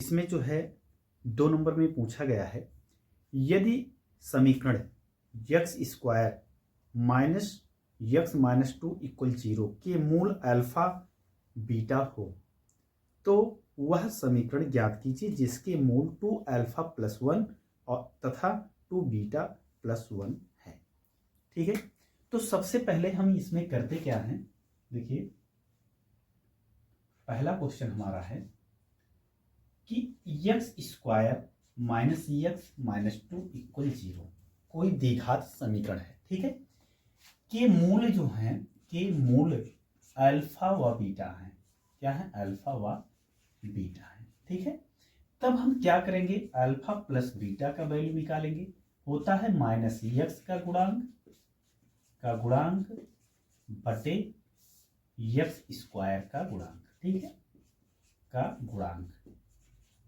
इसमें जो है 2 नंबर में पूछा गया है, यदि समीकरण x square minus x minus 2 equal 0 के मूल अल्फा बीटा हो तो वह समीकरण ज्ञात कीजिए जिसके मूल 2 अल्फा प्लस 1 और तथा 2 बीटा प्लस 1 है। ठीक है, तो सबसे पहले हम इसमें करते क्या हैं, देखिए पहला क्वेश्चन हमारा है कि x square minus x minus 2 equal 0 कोई द्विघात समीकरण है। ठीक है, के मूल जो हैं, के मूल अल्फा व बीटा है। क्या है? अल्फा व बीटा है। ठीक है, तब हम क्या करेंगे, अल्फा प्लस बीटा का वैल्यू निकालेंगे। होता है माइनस यक्स का गुणांक बटे यक्स स्क्वायर का गुणांक। ठीक है, का गुणांक।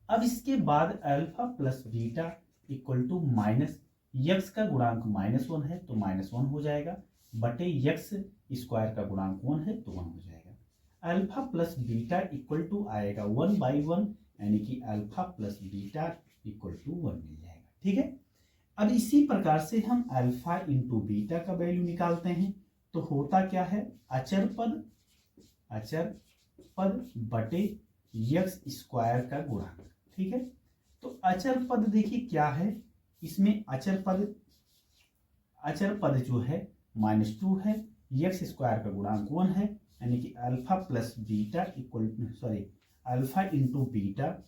अब इसके बाद alpha plus beta equal to minus यक्स का गुणांक -1 है तो -1 हो जाएगा, बटे यक्स स्क्वायर का गुणांक 1 है तो 1 हो जाएगा। Alpha plus beta equal to आएगा 1/1, यानी कि alpha plus beta equal to 1 मिल जाएगा। ठीक है, अब इसी प्रकार से हम अल्फा इंटू बीटा का वैल्यू निकालते हैं तो होता क्या है, अचर पद बटे यक्स स्क्वायर का गुणांक। ठीक है, तो अचर पद देखिए क्या है, इसमें अचर पद जो है -2 है, यक्स स्क्वायर का गुणांक 1 है, यानी कि alpha plus beta alpha into beta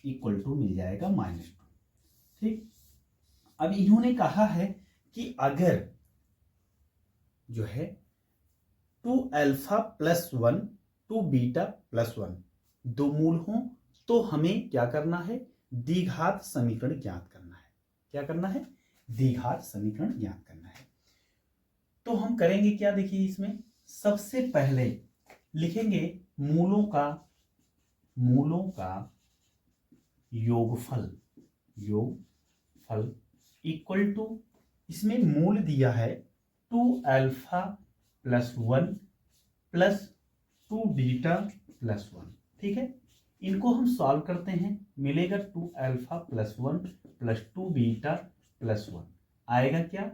equal to मिल जाएगा -2। ठीक, अब इन्होंने कहा है कि अगर जो है 2 अल्फा प्लस 1 2 बीटा प्लस 1 दो मूल हों तो हमें क्या करना है, द्विघात समीकरण ज्ञात करना है। क्या करना है? द्विघात समीकरण ज्ञात करना है। तो हम करेंगे क्या, देखिए इसमें सबसे पहले लिखेंगे मूलों का योगफल इक्वल टू, इसमें मूल दिया है 2 alpha plus 1 plus 2 beta plus 1। ठीक है, इनको हम सॉल्व करते हैं, मिलेगा 2 alpha plus 1 plus 2 beta plus 1 आएगा क्या,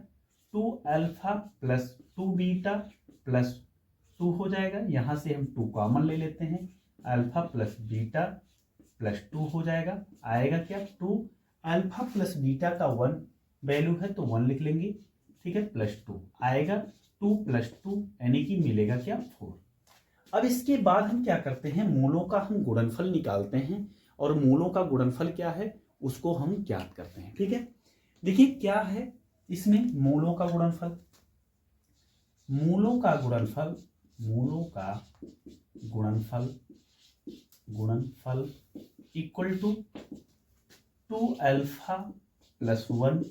2 अल्फा प्लस 2 बीटा प्लस 2 हो जाएगा। यहां से हम 2 कॉमन ले लेते हैं, अल्फा प्लस बीटा प्लस 2 हो जाएगा। आएगा क्या, 2 अल्फा प्लस बीटा का 1 वैल्यू है तो 1 लिख लेंगे। ठीक है, प्लस 2 आएगा, 2 प्लस 2 यानी कि मिलेगा क्या, 4। अब इसके बाद हम क्या करते हैं, मूलों का हम गुणनफल निकालते हैं और मूलों का गुणनफल क्या है उसको हम ज्ञात करते हैं। ठीक है, देखिए क्या है इसमें मूलों का गुणनफल equal to 2 alpha plus 1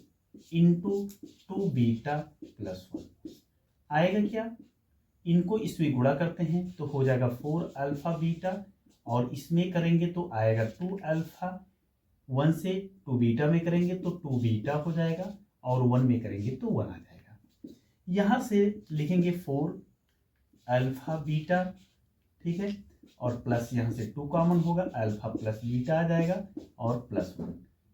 into 2 beta plus 1 आएगा क्या, इनको इसमें गुणा करते हैं तो हो जाएगा 4 अल्फा बीटा, और इसमें करेंगे तो आएगा 2 अल्फा, 1 से 2 बीटा में करेंगे तो 2 बीटा हो जाएगा, और 1 में करेंगे तो 1 आ जाएगा। यहां से लिखेंगे 4 अल्फा बीटा। ठीक है, और प्लस यहां से 2 कॉमन होगा, अल्फा प्लस बीटा आ जाएगा और प्लस 1।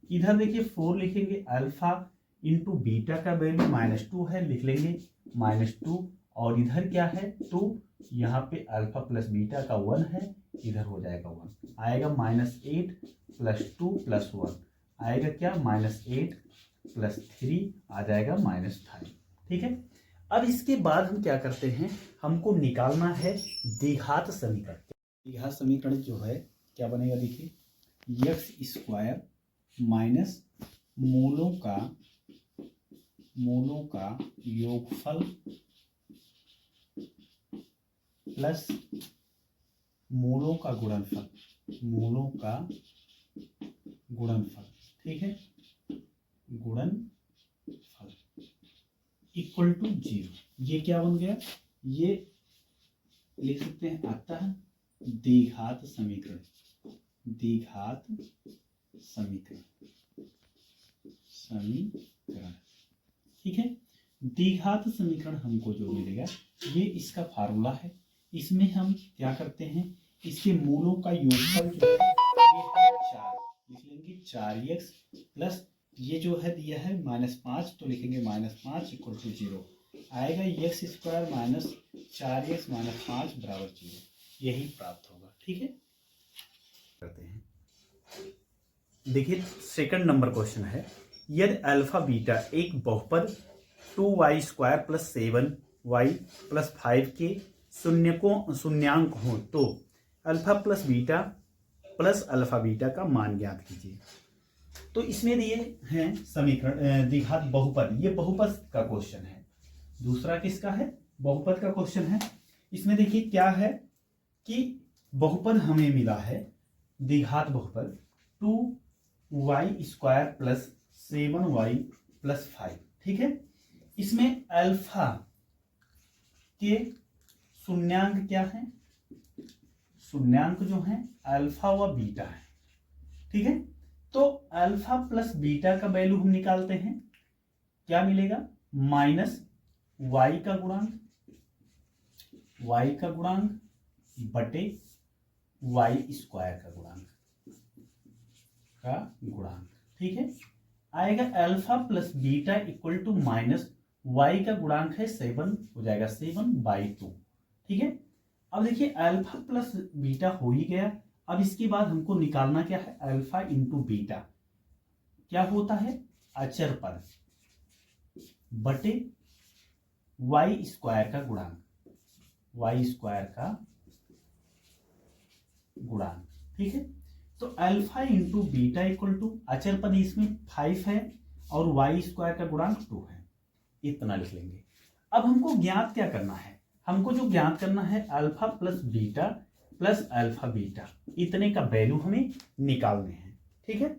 इधर देखिए 4 लिखेंगे, अल्फा इंटू बीटा का वैल्यू -2 है, लिख लेंगे -2, और इधर क्या है 2, यहाँ पे अल्फा प्लस बीटा का 1 है, इधर हो जाएगा 1, आएगा -8 प्लस 2 प्लस 1 आएगा क्या, -8 प्लस 3 आ जाएगा -5। ठीक है, अब इसके बाद हम क्या करते हैं, हमको निकालना है द्विघात समीकरण। द्विघात समीकरण जो है क्या बनेगा, देखिए यक्स स्क्वायर माइनस मूलों का योगफल प्लस मूलों का गुणनफल। ठीक है, गुणनफल इक्वल टू 0। ये क्या बन गया, ये लिख सकते हैं आता है द्विघात समीकरण। ठीक है, द्विघात समीकरण हमको जो मिलेगा ये इसका फार्मूला है। इसमें हम क्या करते हैं, इसके मूलों का योगफल जो है ये है 4। 4x प्लस ये जो है दिया है -5 तो लिखेंगे -5 इक्वल टू 0 आएगा x square minus 4x minus 5 बराबर 0 यही प्राप्त होगा। ठीक है, करते हैं। देखिए सेकंड नंबर क्वेश्चन है, यदि अल्फा बीटा एक बहुपद 2y² प्लस 7y प्लस 5 के शून्यांक हो तो alpha plus beta plus alpha beta का मान ज्ञात कीजिए। तो इसमें दिए हैं समीकरण द्विघात बहुपद, ये बहुपद का क्वेश्चन है। दूसरा किसका है, बहुपद का क्वेश्चन है। इसमें देखिए क्या है कि बहुपद हमें मिला है द्विघात बहुपद 2y² प्लस 7y प्लस 5। ठीक है, इसमें अल्फा के शून्यांक क्या है, शून्यांक जो है अल्फा व बीटा है। ठीक है, तो अल्फा प्लस बीटा का वैल्यू हम निकालते हैं, क्या मिलेगा माइनस y का गुणांक बटे y² का गुणांक। ठीक है, आएगा alpha plus beta equal to minus y का गुणांक है 7 हो जाएगा 7/2। ठीक है, अब देखिए अल्फा प्लस बीटा हो ही गया। अब इसके बाद हमको निकालना क्या है, अल्फा इंटू बीटा क्या होता है, अचर पद बटे y² का गुणांक, ठीक है, तो alpha into beta equal to अचर पद इसमें 5 है और y² का गुणांक 2 है, इतना लिख लेंगे। अब हमको ज्ञात क्या करना है, हमको जो ज्ञात करना है alpha plus beta plus alpha beta, इतने का वैल्यू हमें निकालने हैं। ठीक है,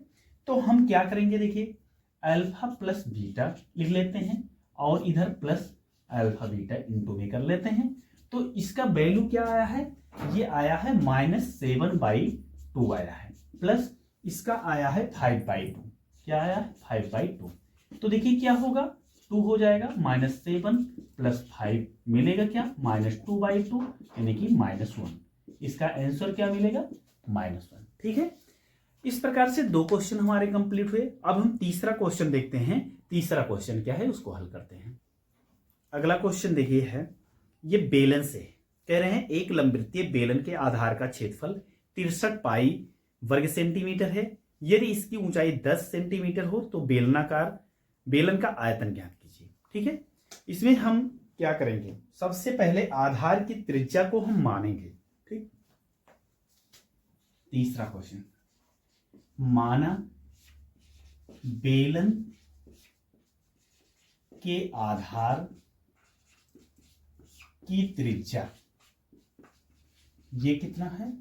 तो हम क्या करेंगे, देखिए अल्फा प्लस बीटा लिख लेते हैं और इधर प्लस अल्फा बीटा इंटू में कर लेते हैं। तो इसका वैल्यू क्या आया है, ये आया है -7/2 आया है, प्लस इसका आया है 5/2, क्या आया है 5/2। तो देखिए क्या होगा, 2 हो जाएगा, -7 प्लस 5 मिलेगा क्या -2/2 यानी कि -1। इसका आंसर क्या मिलेगा -1। ठीक है, इस प्रकार से 2 क्वेश्चन हमारे कंप्लीट हुए। अब हम तीसरा क्वेश्चन देखते हैं, तीसरा क्वेश्चन क्या है उसको हल करते हैं। अगला क्वेश्चन देखिए है, ये बेलन से कह रहे हैं एक लंबवृत्तीय बेलन के आधार का क्षेत्रफल 63 पाई वर्ग सेंटीमीटर है। यदि इसकी ऊंचाई 10 सेंटीमीटर हो तो बेलन का आयतन ज्ञात कीजिए। ठीक है, इसमें हम क्या करेंगे, सबसे पहले आधार की त्रिज्या को हम मानेंगे। ठीक, तीसरा क्वेश्चन, माना बेलन के आधार की त्रिज्या ये कितना है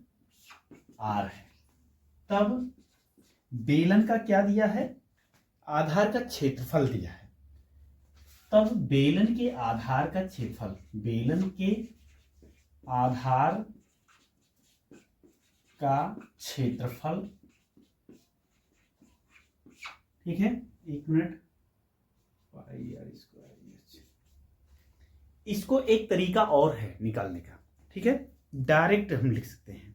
r है, तब बेलन का क्या दिया है, आधार का क्षेत्रफल दिया है। तब बेलन के आधार का क्षेत्रफल, बेलन के आधार का क्षेत्रफल, ठीक है, 1 मिनट, इसको एक तरीका और है निकालने का। ठीक है, डायरेक्ट हम लिख सकते हैं,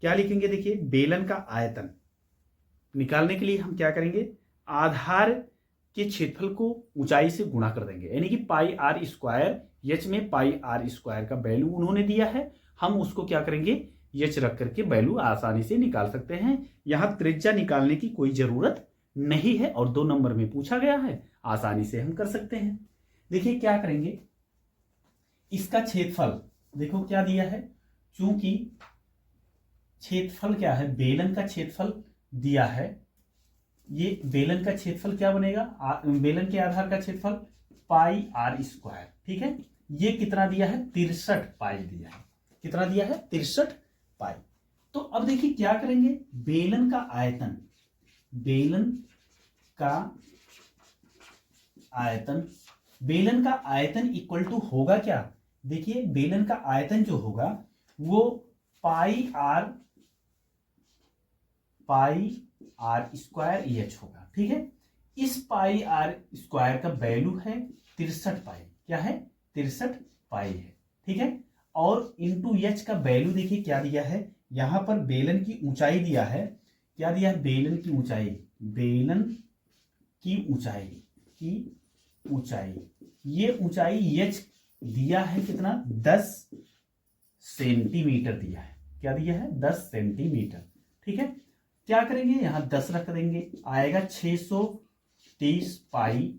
क्या लिखेंगे, देखिए बेलन का आयतन निकालने के लिए हम क्या करेंगे, आधार के क्षेत्रफल को ऊंचाई से गुणा कर देंगे, यानी कि πr², h में πr² का वैल्यू उन्होंने दिया है, हम उसको क्या करेंगे h रख करके वैल्यू आसानी से निकाल सकते हैं। यहां त्रिज्या निकालने की कोई जरूरत नहीं है और 2 नंबर में पूछा गया है, आसानी से हम कर सकते हैं। देखिए क्या करेंगे, इसका क्षेत्रफल देखो क्या दिया है, चूंकि क्षेत्रफल क्या है, बेलन का क्षेत्रफल दिया है, ये बेलन का क्षेत्रफल क्या बनेगा, बेलन के आधार का क्षेत्रफल πr²। ठीक है, ये कितना दिया है 63 पाई दिया है, कितना दिया है 63 पाई। तो अब देखिए क्या करेंगे, बेलन का आयतन, बेलन का आयतन इक्वल टू होगा क्या, देखिए बेलन का आयतन जो होगा वो πr² होगा। ठीक है, इस πr² का वैल्यू है 63 पाई, क्या है 63 पाई है। ठीक है, और इंटू h का वैल्यू देखिए क्या दिया है, यहां पर बेलन की ऊंचाई दिया है, क्या दिया है, बेलन की ऊंचाई बेलन की ऊंचाई ये ऊंचाई h दिया है कितना 10 सेंटीमीटर दिया है। क्या दिया है 10 सेंटीमीटर। ठीक है, क्या करेंगे यहां 10 रख देंगे, आएगा 630 पाई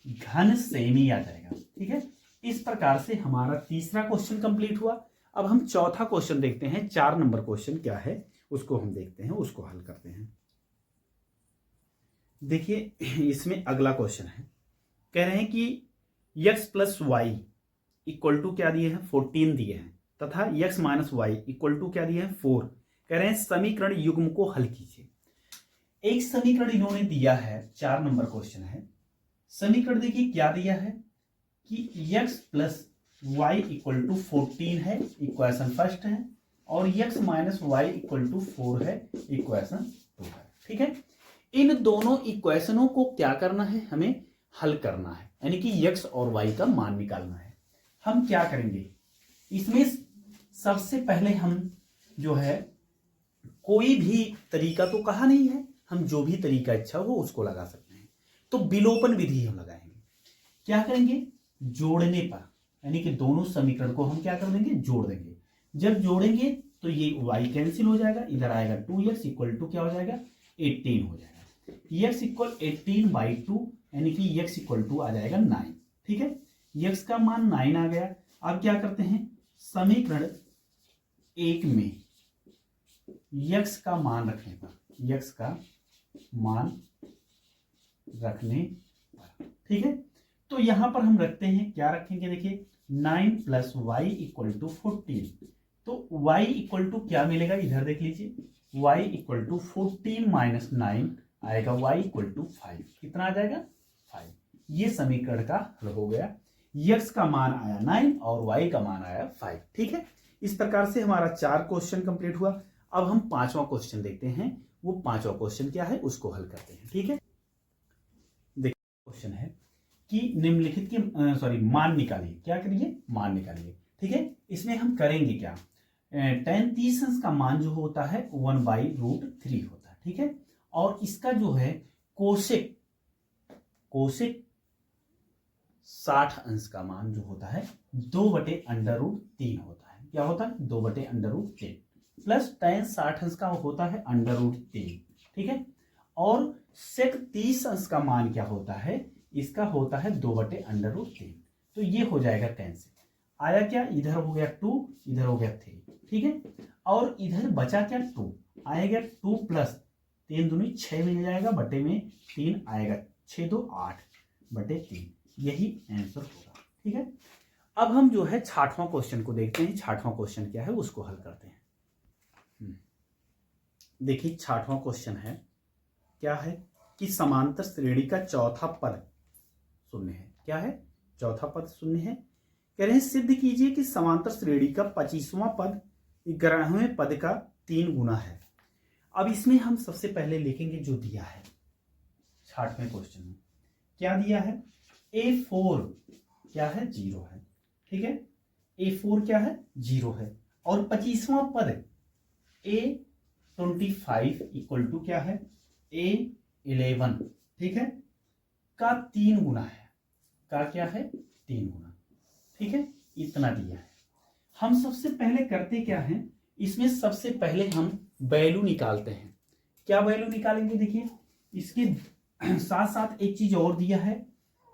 घन सेमी आ जाएगा। ठीक है, इस प्रकार से हमारा तीसरा क्वेश्चन कंप्लीट हुआ। अब हम चौथा क्वेश्चन देखते हैं, 4 नंबर क्वेश्चन क्या है उसको हम देखते हैं, उसको हल करते हैं। देखिए इसमें अगला क्वेश्चन है, कह रहे हैं कि x plus Y equal to क्या दिए हैं 14 दिए हैं, तथा x minus Y equal to क्या दिए हैं 4। कह रहे हैं समीकरण युग्म को हल कीजिए। एक समीकरण इन्होंने दिया है, 4 नंबर क्वेश्चन है। समीकरण देखिए क्या दिया है कि x plus Y equal to 14 है, इक्वेशन फर्स्ट है, और x minus Y equal to 4 है, इक्वेशन 2 है। ठीक है, इन दोनों इक्वेशनों को क्या करना है, हमें हल करना है, यानी कि x और y का मान निकालना है। हम क्या करेंगे, इसमें सबसे पहले हम जो है कोई भी तरीका तो कहा नहीं है, हम जो भी तरीका इच्छा हो उसको लगा सकते हैं। तो विलोपन विधि हम लगाएंगे। क्या करेंगे, जोड़ने पर, यानी कि दोनों समीकरण को हम क्या कर देंगे, जोड़ देंगे। जब जोड़ेंगे तो ये y कैंसिल हो जाएगा, इधर आएगा 2x इक्वल टू क्या हो जाएगा 18 हो जाएगा। x इक्वल 18/2 यानी कि x इक्वल टू आ जाएगा 9। ठीक है, x का मान 9 आ गया। अब क्या करते हैं, समीकरण 1 में x का मान रखने पर, x का मान रखने पर, ठीक है, तो यहां पर हम रखते हैं, क्या रखेंगे, देखिए 9 प्लस वाई इक्वल टू 14। तो y इक्वल टू क्या मिलेगा, इधर देख लीजिए, y इक्वल टू 14 माइनस 9 आएगा y इक्वल टू 5। कितना आ जाएगा 5। ये समीकरण का हल हो गया। x का मान आया 9 और y का मान आया 5। ठीक है, इस प्रकार से हमारा 4 क्वेश्चन कंप्लीट हुआ। अब हम 5वां क्वेश्चन देखते हैं, वो 5वां क्वेश्चन क्या है उसको हल करते हैं। ठीक है, देखिए क्वेश्चन है कि निम्नलिखित के मान निकालिए। क्या करिए, मान निकालिए। ठीक है, इसमें हम करेंगे क्या, tan 30 अंश का मान जो होता है 1/√3 होता है। ठीक है, और इसका जो है कोसेक 60 अंश का मान जो होता है 2/√3 होता है। क्या होता है 2/√3 प्लस tan 60 अंश का होता है √3। ठीक है, और sec 30 अंश का मान क्या होता है, इसका होता है 2/√3। तो ये हो जाएगा कैंसिल, आया क्या, इधर हो गया 2, इधर हो गया 3। ठीक है, और इधर बचा क्या 2, आएगा 2 प्लस 3 दूनी 6 मिल जाएगा, बटे में 3 आएगा, 6 2 8/3, यही आंसर होगा। ठीक है, अब हम जो है 6वां क्वेश्चन को देखते हैं। 6वां क्वेश्चन क्या है उसको हल करते हैं। देखिए 6वां क्वेश्चन है, क्या है कि समांतर श्रेणी का चौथा पद शून्य है। क्या है, चौथा पद शून्य है। कह रहे हैं सिद्ध कीजिए कि समांतर श्रेणी का 25वां पद 11वें पद का 3 गुना है। अब इसमें हम सबसे पहले लिखेंगे जो दिया है 6वें क्वेश्चन में, क्या दिया है, a4 क्या है 0 है। ठीक है, a4 क्या है 0 है, और 25वां पद a25 इक्वल टू क्या है a11। ठीक है, का 3 गुना है, का क्या है 3 गुना। ठीक है, इतना दिया है। हम सबसे पहले करते क्या है, इसमें सबसे पहले हम वैल्यू निकालते हैं। क्या वैल्यू निकालेंगे, देखिए इसके साथ साथ एक चीज और दिया है,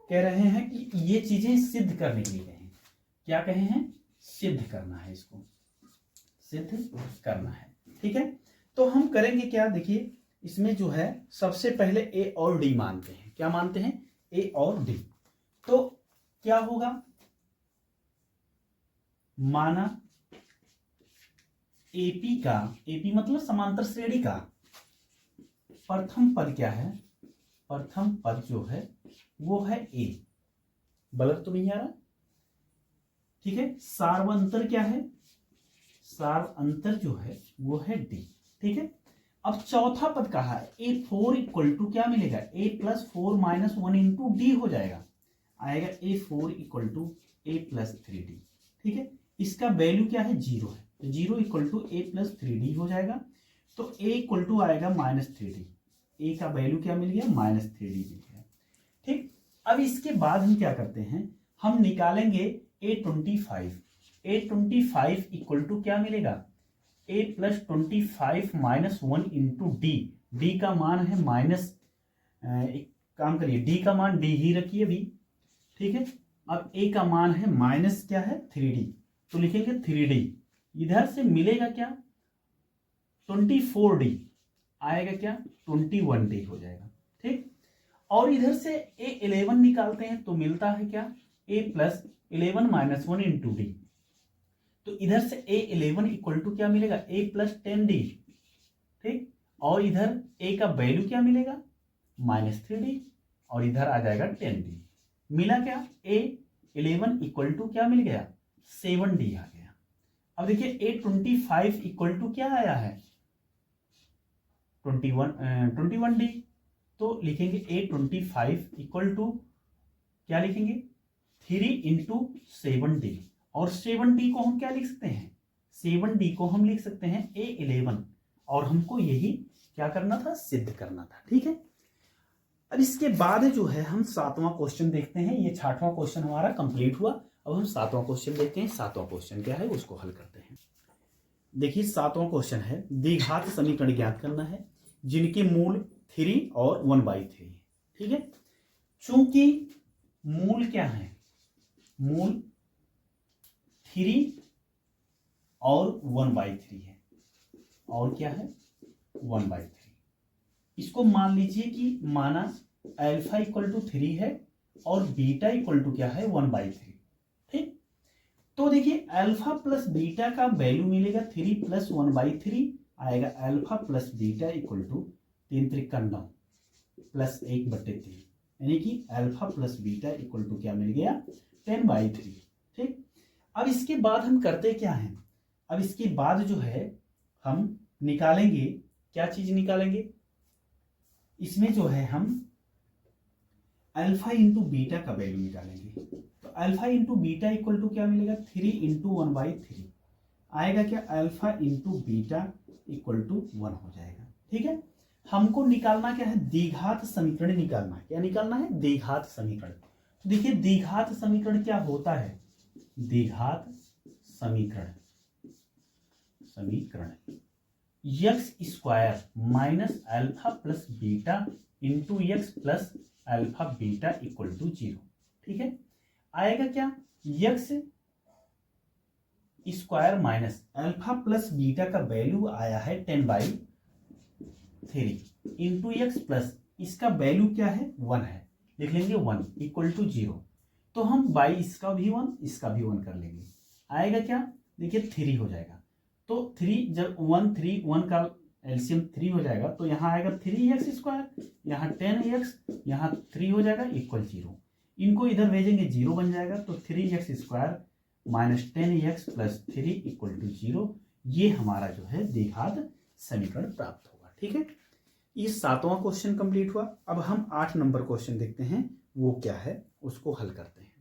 कह रहे हैं कि ये चीजें सिद्ध करने के लिए कहे हैं। क्या कहे हैं, सिद्ध करना है, इसको सिद्ध करना है। ठीक है, तो हम करेंगे क्या, देखिए इसमें जो है सबसे पहले ए और डी मानते हैं। क्या मानते हैं, ए और डी। तो क्या होगा, माना एपी का, एपी मतलब समांतर श्रेणी का प्रथम पद क्या है, प्रथम पद जो है वो है ए। बलर तो नहीं आ रहा। ठीक है, सार्वंतर क्या है, सार्वंतर जो है वो है डी। ठीक है, अब चौथा पद कहा है a4 इक्वल टू क्या मिलेगा, a plus 4 minus 1 into D हो जाएगा, आएगा a4 equal to a plus 3d। ठीक है, इसका वैल्यू क्या है 0 है, तो 0 equal to a plus 3d हो जाएगा। तो a इक्वल टू आएगा -3d। ए का वैल्यू क्या मिल गया, -3d मिल गया। ठीक, अब इसके बाद हम क्या करते हैं, हम निकालेंगे a25। a25 इक्वल टू क्या मिलेगा, a plus 25 minus 1 into D. D का मान है माइनस, एक काम करिए, डी का मान डी ही रखिए अभी, ठीक है। अब a का मान है माइनस क्या है 3d, तो लिखेंगे 3d, इधर से मिलेगा क्या 24d, आएगा क्या 21d हो जाएगा। ठीक, और इधर से a11 निकालते हैं तो मिलता है क्या, a plus 11 minus 1 into D, तो इधर से a11 इक्वल टू क्या मिलेगा, a प्लस 10d। ठीक, और इधर a का वैल्यू क्या मिलेगा -3d, और इधर आ जाएगा 10d। मिला क्या, a11 इक्वल टू क्या मिल गया 7d आ गया। अब देखिए a25 इक्वल टू क्या आया है 21d, तो लिखेंगे a25 इक्वल टू क्या लिखेंगे 3 इंटू 7d, और 7d को हम क्या लिख सकते हैं, 7d को हम लिख सकते हैं a11, और हमको यही क्या करना था, सिद्ध करना था। ठीक है, अब इसके बाद जो है हम 7वां क्वेश्चन देखते हैं। ये 6वां क्वेश्चन हमारा कंप्लीट हुआ, अब हम 7वां क्वेश्चन देखते हैं। 7वां क्वेश्चन क्या है उसको हल करते हैं। देखिए 7वां क्वेश्चन है, द्विघात समीकरण ज्ञात करना है जिनके मूल 3 और 1/3। ठीक है, चूंकि मूल क्या है, मूल 3 और 1/3 है, और क्या है 1/3। इसको मान लीजिए कि माना अल्फा इक्वल टू 3 है और बीटा इक्वल टू क्या है 1/3। ठीक, तो देखिए अल्फा प्लस बीटा का वैल्यू मिलेगा 3 प्लस 1/3, आएगा alpha plus beta equal to 3 त्रिका 9 प्लस 1/3, यानी कि alpha plus beta equal to क्या मिल गया 10/3। ठीक, अब इसके बाद हम करते क्या हैं, अब इसके बाद जो है हम निकालेंगे, क्या चीज निकालेंगे, इसमें जो है हम अल्फा इंटू बीटा का वैल्यू निकालेंगे। तो alpha into beta equal to क्या मिलेगा 3 इंटू 1/3, आएगा क्या alpha into beta equal to 1 हो जाएगा। ठीक है, हमको निकालना क्या है, द्विघात समीकरण निकालना है। क्या निकालना है, द्विघात समीकरण। तो देखिए द्विघात समीकरण क्या होता है, द्विघात समीकरण x square minus alpha plus beta into x plus alpha beta equal to 0। ठीक है, आएगा क्या x square minus alpha plus beta का वैल्यू आया है 10/3 इंटू एक्स प्लस इसका वैल्यू क्या है 1 है, लिख लेंगे 1 इक्वल टू 0। तो हम बाई इसका भी 1 इसका भी 1 कर लेंगे, आएगा क्या देखिए 3 हो जाएगा। तो 3 जब 1 का एलसीएम 3 हो जाएगा, तो यहाँ आएगा 3x स्क्वायर, यहाँ 10x, यहाँ 3 हो जाएगा इक्वल 0। इनको इधर भेजेंगे 0 बन जाएगा, तो 3x square minus 10x plus 3 equal to 0। ये हमारा जो है द्विघात समीकरण प्राप्त होगा। ठीक है, ये 7वां क्वेश्चन कंप्लीट हुआ। अब हम 8 नंबर क्वेश्चन देखते हैं, वो क्या है उसको हल करते हैं।